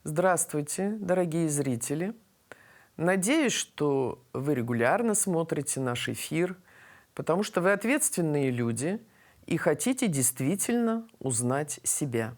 Здравствуйте, дорогие зрители! Надеюсь, что вы регулярно смотрите наш эфир, потому что вы ответственные люди и хотите действительно узнать себя.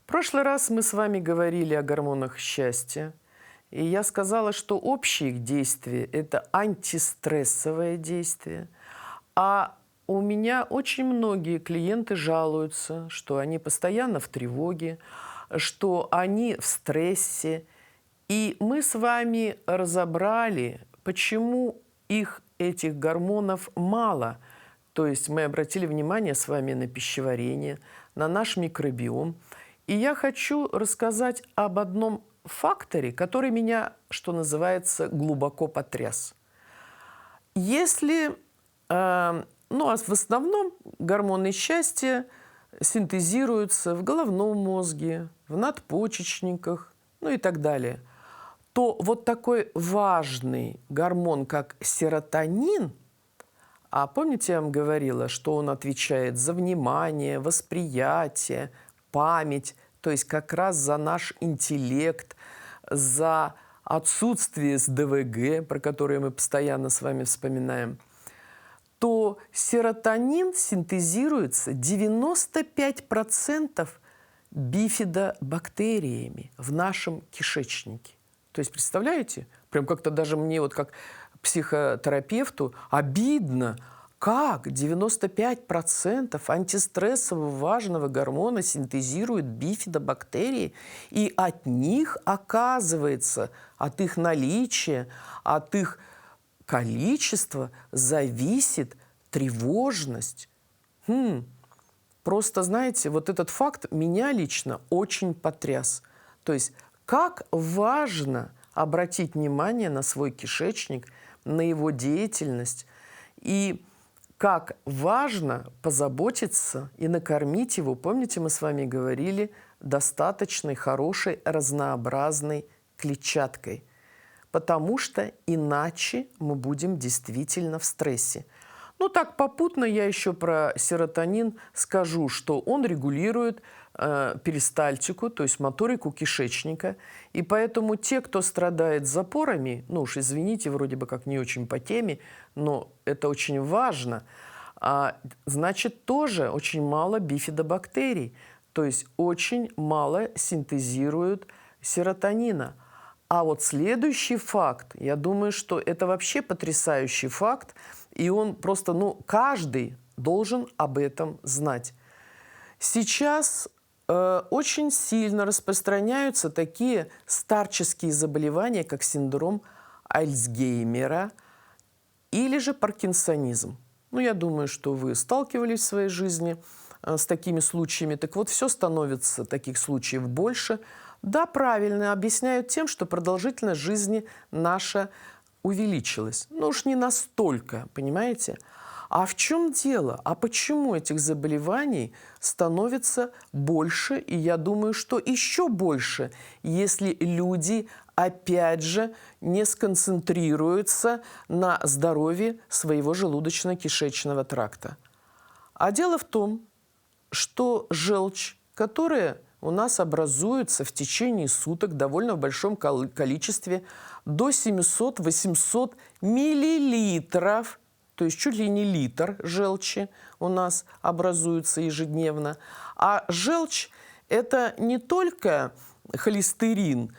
В прошлый раз мы с вами говорили о гормонах счастья, и я сказала, что общее их действие – это антистрессовое действие, а у меня очень многие клиенты жалуются, что они постоянно в тревоге, что они в стрессе. И мы с вами разобрали, почему этих гормонов мало. То есть мы обратили внимание с вами на пищеварение, на наш микробиом. И я хочу рассказать об одном факторе, который меня, что называется, глубоко потряс. Если, а в основном гормоны счастья синтезируются в головном мозге, в надпочечниках, и так далее, то вот такой важный гормон, как серотонин, а помните, я вам говорила, что он отвечает за внимание, восприятие, память, то есть как раз за наш интеллект, за отсутствие СДВГ, про которое мы постоянно с вами вспоминаем, то серотонин синтезируется 95% бифидобактериями в нашем кишечнике. То есть, представляете, прям как-то даже мне, вот как психотерапевту, обидно, как 95% антистрессового важного гормона синтезируют бифидобактерии, и от них, оказывается, от их наличия, от их количества зависит тревожность. Просто, знаете, вот этот факт меня лично очень потряс. То есть, как важно обратить внимание на свой кишечник, на его деятельность, и как важно позаботиться и накормить его, помните, мы с вами говорили, достаточной, хорошей, разнообразной клетчаткой. Потому что иначе мы будем действительно в стрессе. Так попутно я еще про серотонин скажу, что он регулирует перистальтику, то есть моторику кишечника. И поэтому те, кто страдает запорами, извините, вроде бы как не очень по теме, но это очень важно, значит, тоже очень мало бифидобактерий, то есть очень мало синтезируют серотонина. А вот следующий факт, я думаю, что это вообще потрясающий факт, и он просто, каждый должен об этом знать. Сейчас очень сильно распространяются такие старческие заболевания, как синдром Альцгеймера или же паркинсонизм. Я думаю, что вы сталкивались в своей жизни с такими случаями. Так вот, все становится таких случаев больше. Да, правильно, объясняют тем, что продолжительность жизни наша увеличилась. Уж не настолько, понимаете? А в чем дело? А почему этих заболеваний становится больше? И я думаю, что еще больше, если люди, опять же, не сконцентрируются на здоровье своего желудочно-кишечного тракта. А дело в том, что желчь, которая у нас образуется в течение суток довольно в большом количестве, до 700-800 миллилитров, то есть чуть ли не литр желчи у нас образуется ежедневно. А желчь – это не только холестерин,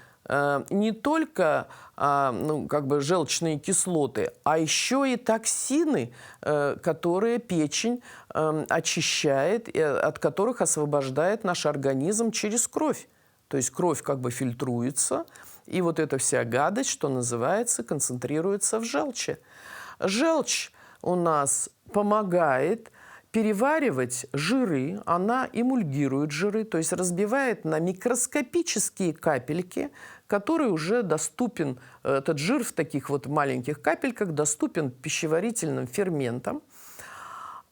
не только желчные кислоты, а еще и токсины, которые печень очищает, и от которых освобождает наш организм через кровь. То есть кровь фильтруется, и вот эта вся гадость, что называется, концентрируется в желчи. Желчь у нас помогает переваривать жиры, она эмульгирует жиры, то есть разбивает на микроскопические капельки, которые уже доступен, этот жир в таких вот маленьких капельках доступен пищеварительным ферментам,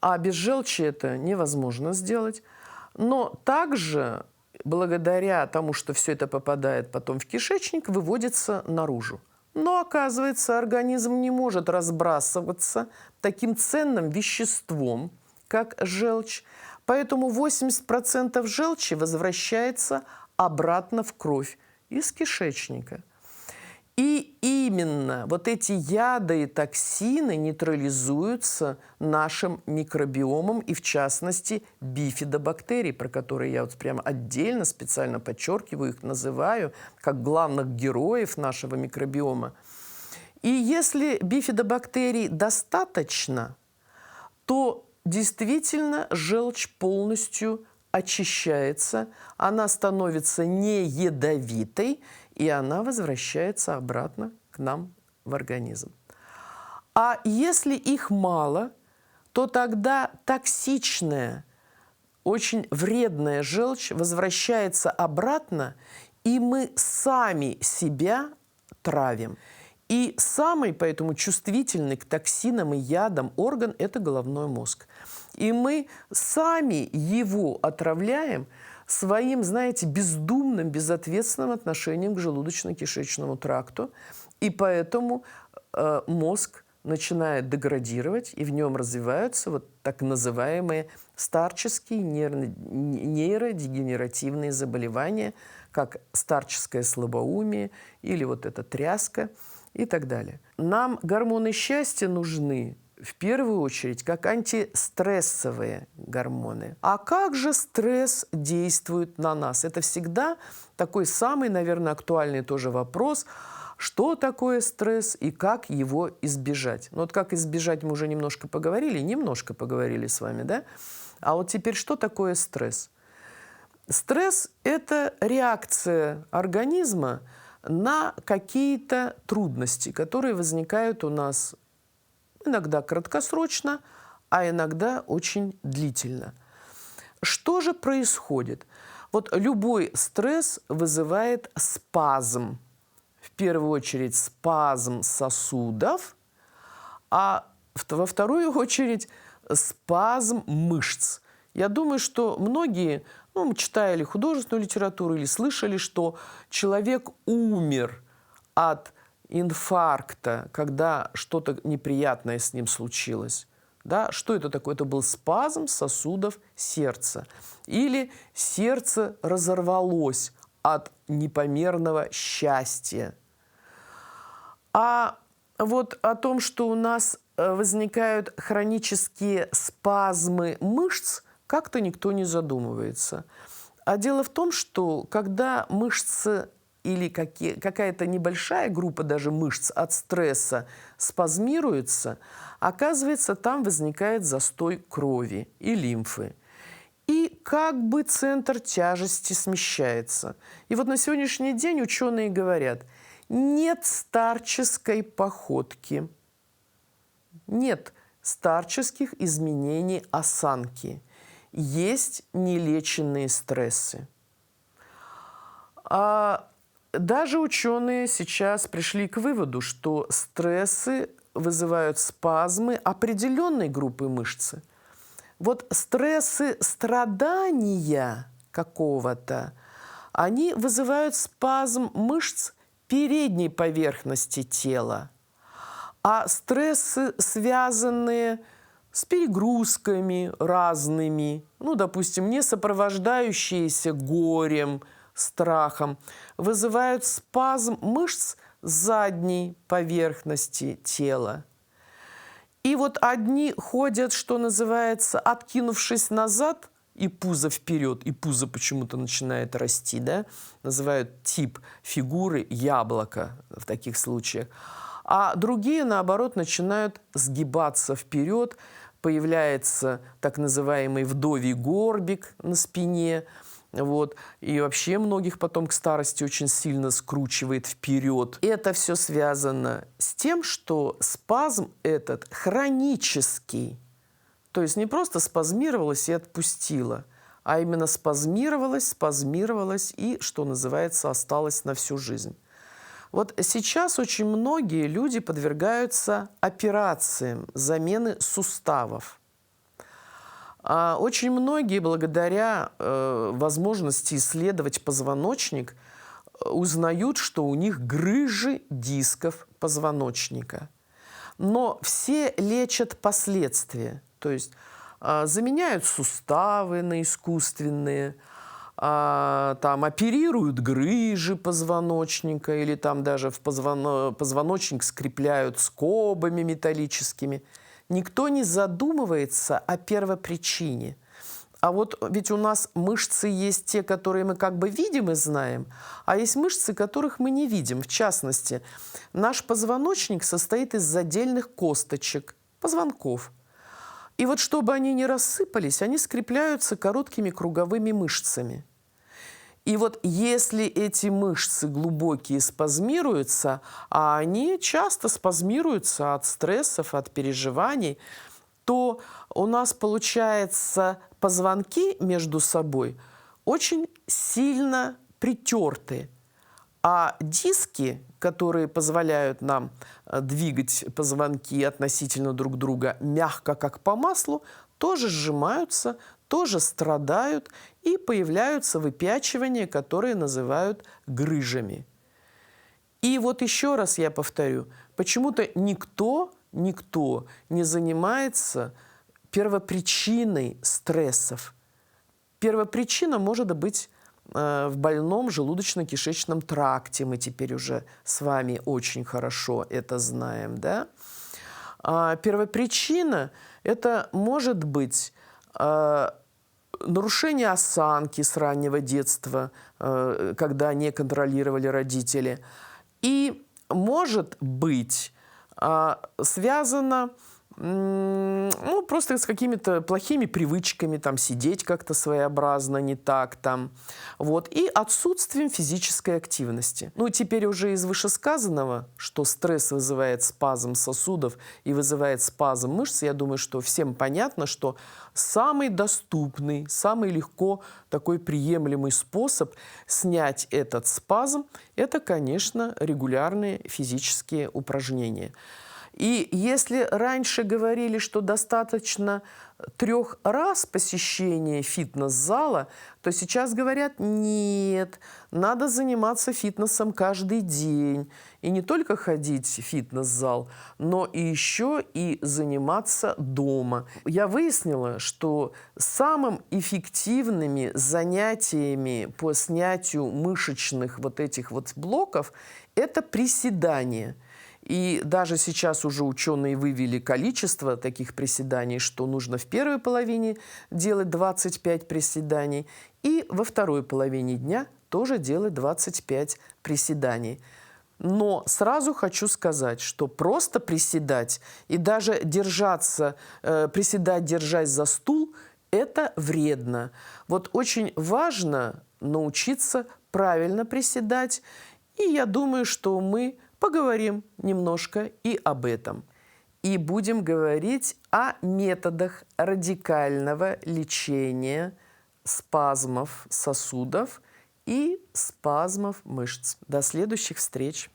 а без желчи это невозможно сделать. Но также, благодаря тому, что все это попадает потом в кишечник, выводится наружу. Но, оказывается, организм не может разбрасываться таким ценным веществом, как желчь. Поэтому 80% желчи возвращается обратно в кровь. из кишечника. И именно вот эти яды и токсины нейтрализуются нашим микробиомом, и в частности бифидобактерий, про которые я вот прямо отдельно специально подчеркиваю, их называю как главных героев нашего микробиома. И если бифидобактерий достаточно, то действительно желчь полностью очищается, она становится не ядовитой, и она возвращается обратно к нам в организм. А если их мало, то тогда токсичная, очень вредная желчь возвращается обратно, и мы сами себя травим. И самый поэтому чувствительный к токсинам и ядам орган – это головной мозг. И мы сами его отравляем своим, знаете, бездумным, безответственным отношением к желудочно-кишечному тракту. И поэтому мозг начинает деградировать, и в нем развиваются вот так называемые старческие нейродегенеративные заболевания, как старческое слабоумие или вот эта тряска и так далее. Нам гормоны счастья нужны в первую очередь как антистрессовые гормоны. А как же стресс действует на нас? Это всегда такой самый, наверное, актуальный тоже вопрос. Что такое стресс и как его избежать? Ну вот как избежать мы уже немножко поговорили с вами, да? А вот теперь что такое стресс? Стресс – это реакция организма на какие-то трудности, которые возникают у нас иногда краткосрочно, а иногда очень длительно. Что же происходит? Вот любой стресс вызывает спазм. В первую очередь спазм сосудов, а во вторую очередь спазм мышц. Я думаю, что многие читали художественную литературу или слышали, что человек умер от инфаркта, когда что-то неприятное с ним случилось. Да? Что это такое? Это был спазм сосудов сердца. Или сердце разорвалось от непомерного счастья. А вот о том, что у нас возникают хронические спазмы мышц, как-то никто не задумывается. А дело в том, что когда мышцы или какая-то небольшая группа даже мышц от стресса спазмируется, оказывается, там возникает застой крови и лимфы. И как бы центр тяжести смещается. И вот на сегодняшний день ученые говорят, нет старческой походки, нет старческих изменений осанки, есть нелеченные стрессы. Даже ученые сейчас пришли к выводу, что стрессы вызывают спазмы определенной группы мышцы. Вот стрессы страдания какого-то, они вызывают спазм мышц передней поверхности тела. А стрессы, связанные с перегрузками разными, допустим, не сопровождающиеся горем, страхом, вызывают спазм мышц задней поверхности тела. И вот одни ходят, что называется, откинувшись назад, и пузо вперед, и пузо почему-то начинает расти, да? Называют тип фигуры яблоко в таких случаях. А другие, наоборот, начинают сгибаться вперед, появляется так называемый вдовий горбик на спине, вот. И вообще многих потом к старости очень сильно скручивает вперед. Это все связано с тем, что спазм этот хронический. То есть не просто спазмировалось и отпустило, а именно спазмировалось и, что называется, осталось на всю жизнь. Вот сейчас очень многие люди подвергаются операциям замены суставов. Очень многие, благодаря возможности исследовать позвоночник, узнают, что у них грыжи дисков позвоночника. Но все лечат последствия, то есть заменяют суставы на искусственные, там оперируют грыжи позвоночника или там даже в позвоночник скрепляют скобами металлическими. Никто не задумывается о первопричине. А вот ведь у нас мышцы есть те, которые мы как бы видим и знаем, а есть мышцы, которых мы не видим. В частности, наш позвоночник состоит из отдельных косточек, позвонков. И вот чтобы они не рассыпались, они скрепляются короткими круговыми мышцами. И вот если эти мышцы глубокие спазмируются, а они часто спазмируются от стрессов, от переживаний, то у нас получается позвонки между собой очень сильно притерты. А диски, которые позволяют нам двигать позвонки относительно друг друга мягко, как по маслу, тоже сжимаются, тоже страдают, и появляются выпячивания, которые называют грыжами. И вот еще раз я повторю, почему-то никто не занимается первопричиной стрессов. Первопричина может быть в больном желудочно-кишечном тракте. Мы теперь уже с вами очень хорошо это знаем, да? Первопричина – это может быть нарушение осанки с раннего детства, когда не контролировали родители. И может быть связано просто с какими-то плохими привычками, там, сидеть как-то своеобразно, не так, там, вот, и отсутствием физической активности. Ну, теперь уже из вышесказанного, что стресс вызывает спазм сосудов и вызывает спазм мышц, я думаю, что всем понятно, что самый доступный, самый легко такой приемлемый способ снять этот спазм – это, конечно, регулярные физические упражнения. И если раньше говорили, что достаточно 3 раз посещения фитнес-зала, то сейчас говорят, нет, надо заниматься фитнесом каждый день. И не только ходить в фитнес-зал, но и еще и заниматься дома. Я выяснила, что самым эффективными занятиями по снятию мышечных вот этих вот блоков – это приседания. И даже сейчас уже ученые вывели количество таких приседаний, что нужно в первой половине делать 25 приседаний, и во второй половине дня тоже делать 25 приседаний. Но сразу хочу сказать, что просто приседать и даже держаться, приседать, держась за стул, это вредно. Вот очень важно научиться правильно приседать, и я думаю, что мы поговорим немножко и об этом. И будем говорить о методах радикального лечения спазмов сосудов и спазмов мышц. До следующих встреч!